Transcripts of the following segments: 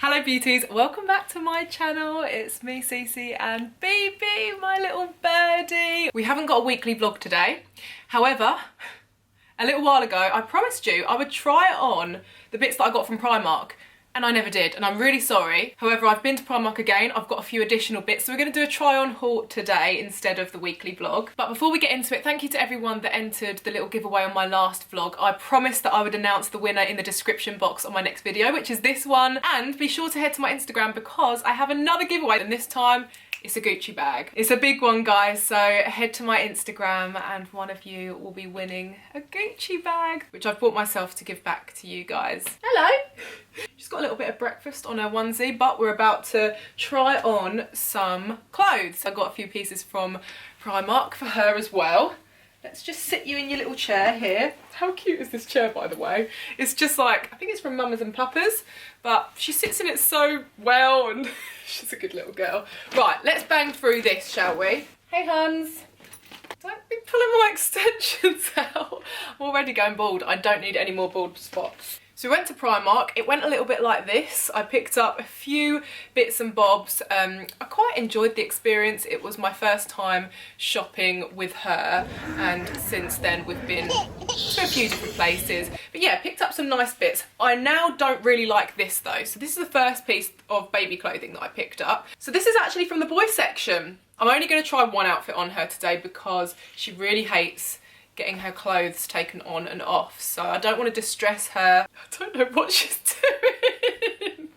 Hello beauties, welcome back to my channel. It's me, Cece, and baby, my little birdie. We haven't got a weekly vlog today. However, a little while ago, I promised you I would try on the bits that I got from Primark, and I never did, and I'm really sorry. However, I've been to Primark again. I've got a few additional bits, so we're going to do a try-on haul today instead of the weekly vlog. But before we get into it, thank you to everyone that entered the little giveaway on my last vlog. I promised that I would announce the winner in the description box on my next video, which is this one. And be sure to head to my Instagram because I have another giveaway, and this time it's a Gucci bag. It's a big one, guys, so head to my Instagram and one of you will be winning a Gucci bag, which I've bought myself to give back to you guys. Hello! She's got a little bit of breakfast on her onesie, but we're about to try on some clothes. I got a few pieces from Primark for her as well. Let's just sit you in your little chair here. How cute is this chair, by the way? It's just like, I think it's from Mamas and Papas, but she sits in it so well and she's a good little girl. Right, let's bang through this, shall we? Hey, Hans. Don't be pulling my extensions out. I'm already going bald. I don't need any more bald spots. So we went to Primark. It went a little bit like this. I picked up a few bits and bobs. I quite enjoyed the experience. It was my first time shopping with her, and since then we've been to a few different places. But yeah, picked up some nice bits. I now don't really like this though. So this is the first piece of baby clothing that I picked up. So this is actually from the boys section. I'm only going to try one outfit on her today because she really hates getting her clothes taken on and off, so I don't want to distress her. I don't know what she's doing.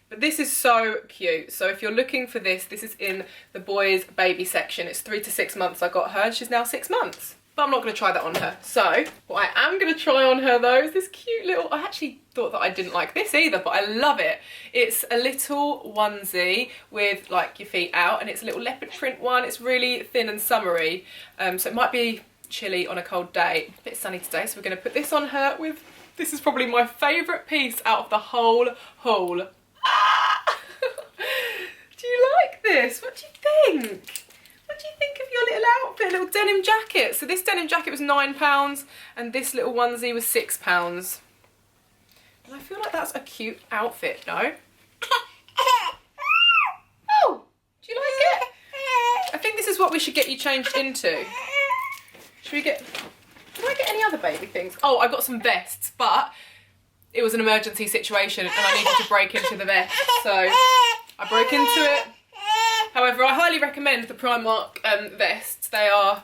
But this is so cute. So if you're looking for this, this is in the boys baby section. It's 3 to 6 months I got her, and she's now 6 months. But I'm not going to try that on her. So what I am going to try on her though is this cute little, I actually thought that I didn't like this either, but I love it. It's a little onesie with like your feet out, and it's a little leopard print one. It's really thin and summery, so it might be chilly on a cold day. A bit sunny today, so we're going to put this on her with, this is probably my favourite piece out of the whole haul. Ah! Do you like this? What do you think? What do you think of your little outfit, little denim jacket? So this denim jacket was £9 and this little onesie was £6. And I feel like that's a cute outfit, no? Oh, do you like it? I think this is what we should get you changed into. Should we get, did I get any other baby things? Oh, I got some vests, but it was an emergency situation and I needed to break into the vest, so I broke into it. However, I highly recommend the Primark vests. They are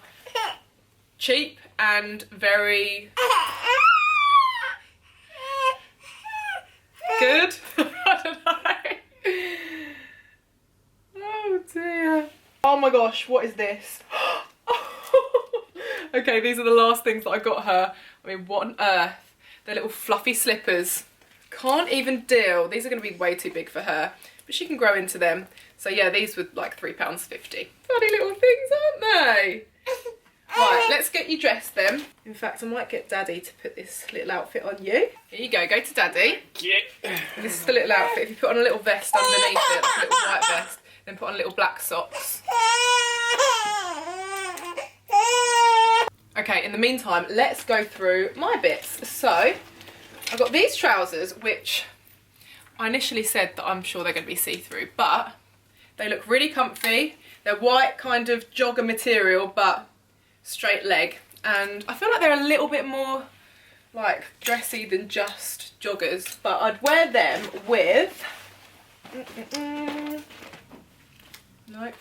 cheap and very good. I don't know. Oh dear. Oh my gosh, what is this? Okay, these are the last things that I got her. I mean, what on earth? They're little fluffy slippers. Can't even deal. These are going to be way too big for her, but she can grow into them. So yeah, these were like £3.50. Funny little things, aren't they? Right, let's get you dressed then. In fact, I might get Daddy to put this little outfit on you. Here you go to Daddy. Yeah. This is the little outfit. If you put on a little vest underneath it, like a little white vest, then put on little black socks. Okay, in the meantime, let's go through my bits. So, I've got these trousers, which I initially said that I'm sure they're going to be see-through, but they look really comfy. They're white kind of jogger material, but straight leg. And I feel like they're a little bit more like dressy than just joggers, but I'd wear them with... Nope.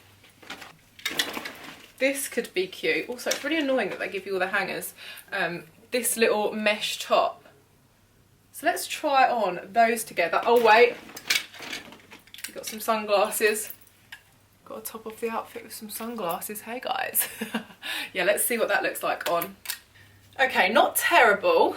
This could be cute. Also, it's really annoying that they give you all the hangers. This little mesh top. So let's try on those together. Oh wait, we've got some sunglasses. Got to top off the outfit with some sunglasses. Hey guys. Yeah, let's see what that looks like on. Okay, not terrible,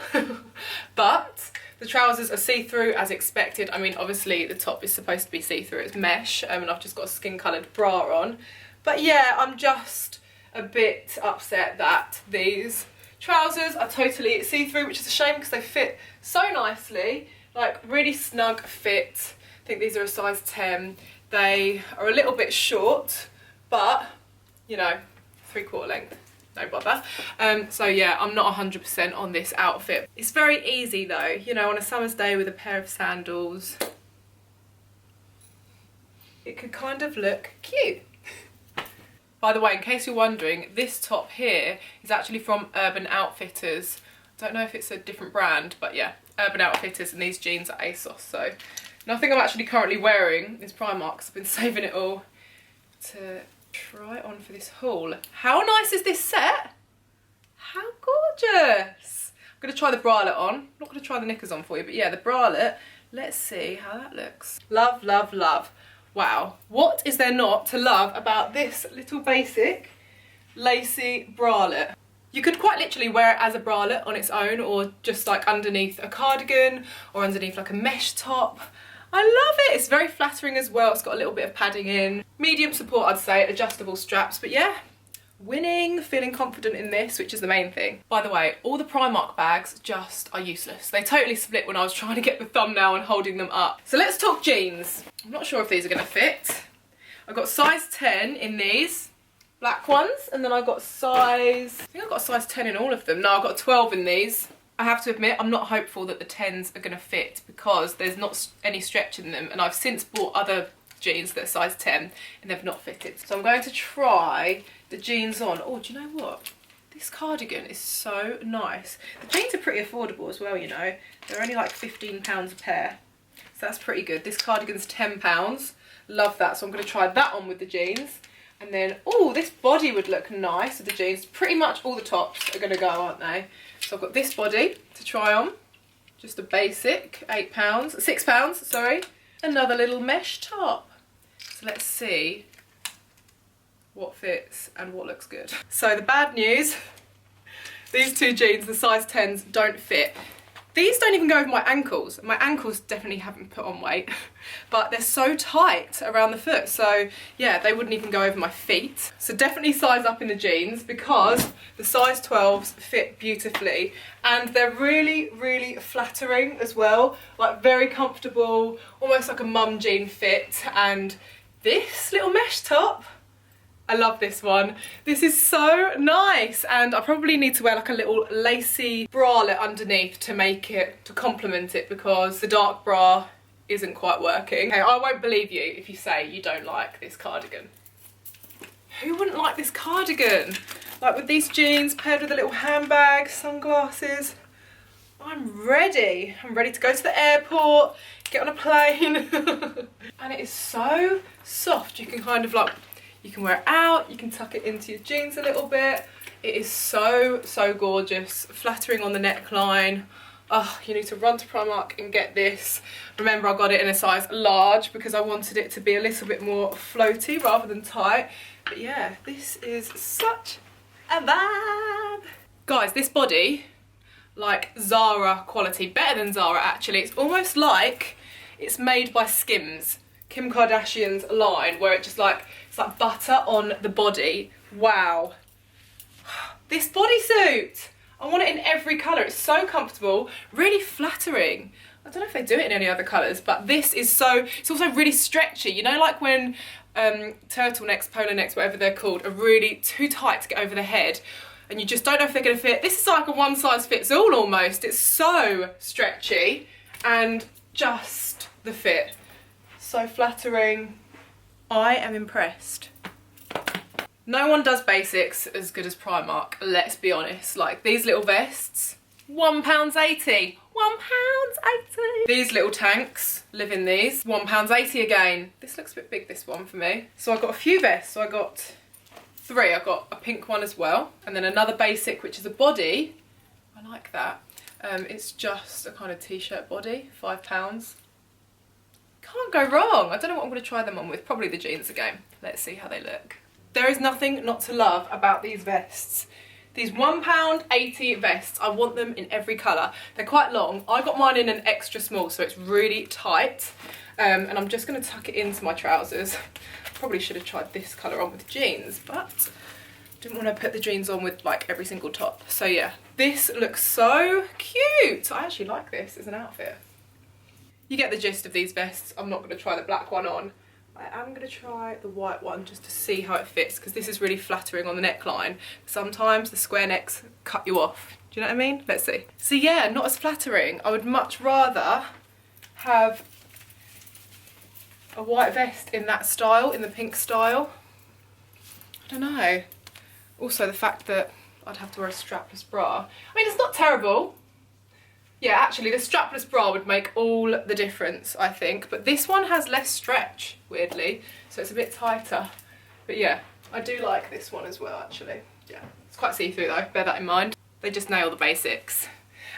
but the trousers are see-through as expected. I mean, obviously the top is supposed to be see-through. It's mesh, and I've just got a skin-coloured bra on. But yeah, I'm just a bit upset that these trousers are totally see-through, which is a shame because they fit so nicely, like really snug fit. I think these are a size 10. They are a little bit short, but you know, 3/4 length, no bother. So yeah, I'm not 100% on this outfit. It's very easy though, you know, on a summer's day with a pair of sandals, it could kind of look cute. By the way, in case you're wondering, this top here is actually from Urban Outfitters. I don't know if it's a different brand, but yeah, Urban Outfitters, and these jeans are ASOS. So nothing I'm actually currently wearing is PRIMARK, 'cause I've been saving it all to try on for this haul. How nice is this set? How gorgeous. I'm going to try the bralette on. I'm not going to try the knickers on for you, but yeah, the bralette. Let's see how that looks. Love, love, love. Wow. What is there not to love about this little basic lacy bralette? You could quite literally wear it as a bralette on its own, or just like underneath a cardigan or underneath like a mesh top. I love it. It's very flattering as well. It's got a little bit of padding in. Medium support, I'd say, adjustable straps, but yeah. Winning, feeling confident in this, which is the main thing. By the way, all the PRIMARK bags just are useless. They totally split when I was trying to get the thumbnail and holding them up. So let's talk jeans. I'm not sure if these are going to fit. I've got size 10 in these black ones, and then I got size, I think I've got a size 10 in all of them. No, I've got a 12 in these. I have to admit, I'm not hopeful that the 10s are going to fit because there's not any stretch in them, and I've since bought other jeans that are size 10 and they've not fitted. So I'm going to try the jeans on. Oh, do you know what? This cardigan is so nice. The jeans are pretty affordable as well, you know. They're only like £15 a pair. So that's pretty good. This cardigan's £10. Love that. So I'm going to try that on with the jeans. And then, oh, this body would look nice with the jeans. Pretty much all the tops are going to go, aren't they? So I've got this body to try on. Just a basic £6, sorry. Another little mesh top. So let's see what fits and what looks good. So the bad news, these two jeans, the size 10s, don't fit. These don't even go over my ankles. My ankles definitely haven't put on weight, but they're so tight around the foot. So yeah, they wouldn't even go over my feet. So definitely size up in the jeans because the size 12s fit beautifully and they're really, really flattering as well. Like very comfortable, almost like a mum jean fit. And this little mesh top, I love this one. This is so nice, and I probably need to wear like a little lacy bralette underneath to make it, to complement it, because the dark bra isn't quite working. Okay, I won't believe you if you say you don't like this cardigan. Who wouldn't like this cardigan? Like with these jeans paired with a little handbag, sunglasses. I'm ready. I'm ready to go to the airport, get on a plane. And it is so soft. You can kind of like, you can wear it out, you can tuck it into your jeans a little bit. It is so, so gorgeous. Flattering on the neckline. Oh, you need to run to PRIMARK and get this. Remember, I got it in a size large because I wanted it to be a little bit more floaty rather than tight. But yeah, this is such a vibe. Guys, this body, like Zara quality, better than Zara actually. It's almost like it's made by Skims, Kim Kardashian's line, where it just like, it's like butter on the body. Wow. This bodysuit, I want it in every colour. It's so comfortable, really flattering. I don't know if they do it in any other colours, but this is so, it's also really stretchy. You know, like when turtlenecks, polo necks, whatever they're called, are really too tight to get over the head and you just don't know if they're going to fit. This is like a one size fits all almost. It's so stretchy and just the fit. So flattering. I am impressed. No one does basics as good as PRIMARK, let's be honest. Like these little vests, £1.80. £1.80. These little tanks, live in these, £1.80 again. This looks a bit big, this one for me. So I got a few vests. So I got 3. I got a pink one as well, and then another basic, which is a body. I like that. It's just a kind of t-shirt body, £5. Can't go wrong. I don't know what I'm going to try them on with. Probably the jeans again. Let's see how they look. There is nothing not to love about these vests. These £1.80 vests, I want them in every colour. They're quite long. I got mine in an extra small, so it's really tight. And I'm just going to tuck it into my trousers. Probably should have tried this colour on with jeans, but didn't want to put the jeans on with like every single top. So yeah, this looks so cute. I actually like this as an outfit. You get the gist of these vests. I'm not going to try the black one on. I am going to try the white one just to see how it fits, because this is really flattering on the neckline. Sometimes the square necks cut you off. Do you know what I mean? Let's see. So yeah, not as flattering. I would much rather have a white vest in that style, in the pink style. I don't know. Also the fact that I'd have to wear a strapless bra. I mean, it's not terrible. Yeah, actually the strapless bra would make all the difference, I think. But this one has less stretch, weirdly, so it's a bit tighter. But yeah, I do like this one as well, actually. Yeah, it's quite see-through though, bear that in mind. They just nail the basics.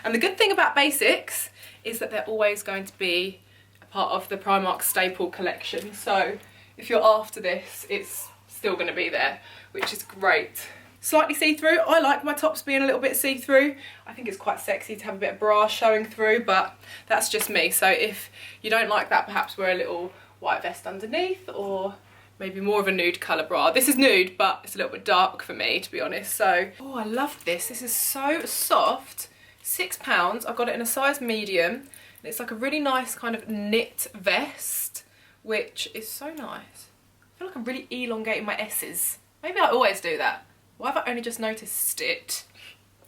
And the good thing about basics is that they're always going to be a part of the Primark staple collection. So if you're after this, it's still going to be there, which is great. Slightly see-through. I like my tops being a little bit see-through. I think it's quite sexy to have a bit of bra showing through, but that's just me. So if you don't like that, perhaps wear a little white vest underneath, or maybe more of a nude colour bra. This is nude, but it's a little bit dark for me, to be honest. So, oh, I love this. This is so soft. £6. I got it in a size medium. And it's like a really nice kind of knit vest, which is so nice. I feel like I'm really elongating my S's. Maybe I always do that. Why have I only just noticed it?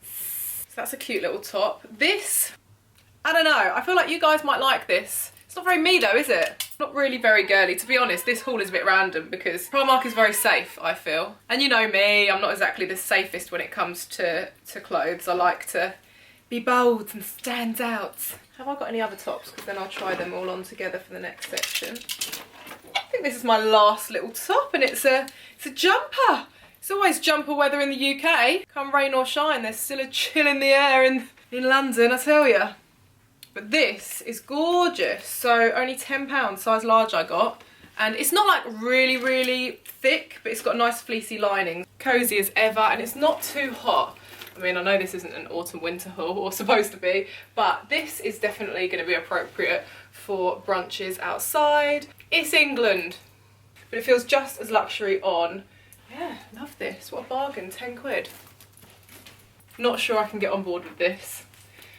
So that's a cute little top. This, I don't know, I feel like you guys might like this. It's not very me though, is it? Not really very girly. To be honest, this haul is a bit random because Primark is very safe, I feel. And you know me, I'm not exactly the safest when it comes to clothes. I like to be bold and stand out. Have I got any other tops? Because then I'll try them all on together for the next section. I think this is my last little top, and it's a jumper. It's always jumper weather in the UK. Come rain or shine, there's still a chill in the air in London, I tell ya. But this is gorgeous. So only £10, size large I got. And it's not like really, really thick, but it's got a nice fleecy lining. Cozy as ever, and it's not too hot. I mean, I know this isn't an autumn winter haul, or supposed to be, but this is definitely going to be appropriate for brunches outside. It's England, but it feels just as luxury on. Yeah, love this. What a bargain, 10 quid. Not sure I can get on board with this.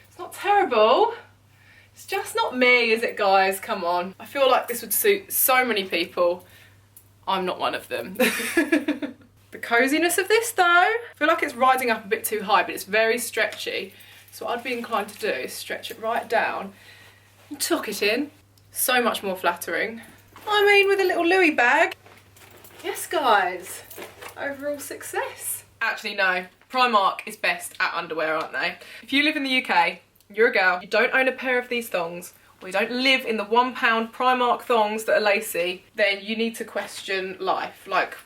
It's not terrible. It's just not me, is it, guys? Come on. I feel like this would suit so many people. I'm not one of them. The coziness of this, though, I feel like it's riding up a bit too high, but it's very stretchy. So what I'd be inclined to do is stretch it right down and tuck it in. So much more flattering. I mean, with a little Louis bag. Yes, guys, overall success. Actually, no, Primark is best at underwear, aren't they? If you live in the UK, you're a girl, you don't own a pair of these thongs, or you don't live in the £1 Primark thongs that are lacy, then you need to question life. Like,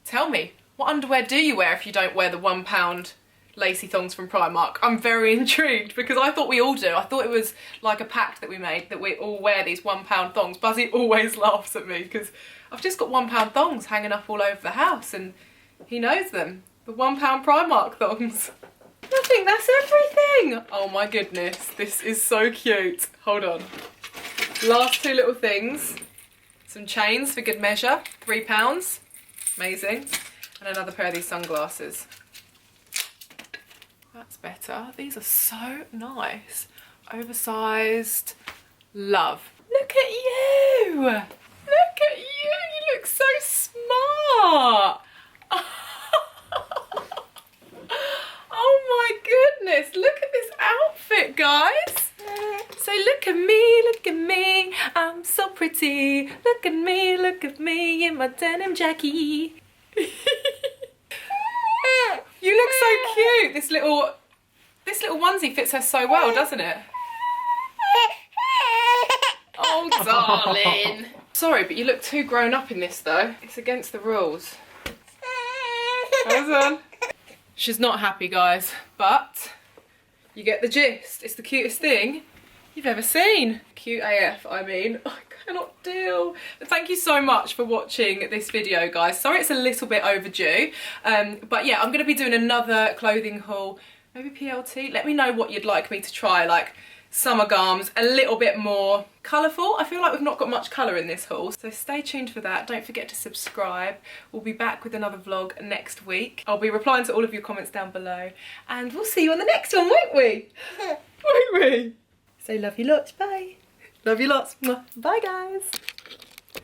tell me, what underwear do you wear if you don't wear the £1 lacy thongs from Primark? I'm very intrigued because I thought we all do. I thought it was like a pact that we made that we all wear these £1 thongs. Buzzy always laughs at me because I've just got £1 thongs hanging up all over the house and he knows them. The £1 Primark thongs. I think that's everything. Oh my goodness, this is so cute. Hold on. Last two little things. Some chains for good measure, £3. Amazing. And another pair of these sunglasses. That's better. These are so nice. Oversized. Love. Look at you! Look at you! You look so smart! Oh my goodness! Look at this outfit, guys! Say, look at me, I'm so pretty. Look at me in my denim jacket. You look so cute. This little onesie fits her so well, doesn't it? Oh, darling. Sorry, but you look too grown up in this, though. It's against the rules. Hold on. She's not happy, guys, but you get the gist. It's the cutest thing you've ever seen. Cute AF, I mean. I cannot deal. But thank you so much for watching this video, guys. Sorry it's a little bit overdue. But yeah, I'm going to be doing another clothing haul, maybe PLT. Let me know what you'd like me to try, like summer garms, a little bit more colourful. I feel like we've not got much colour in this haul, so stay tuned for that. Don't forget to subscribe. We'll be back with another vlog next week. I'll be replying to all of your comments down below, and we'll see you on the next one, won't we? Won't we? So love you lots, bye. Love you lots. Bye, guys.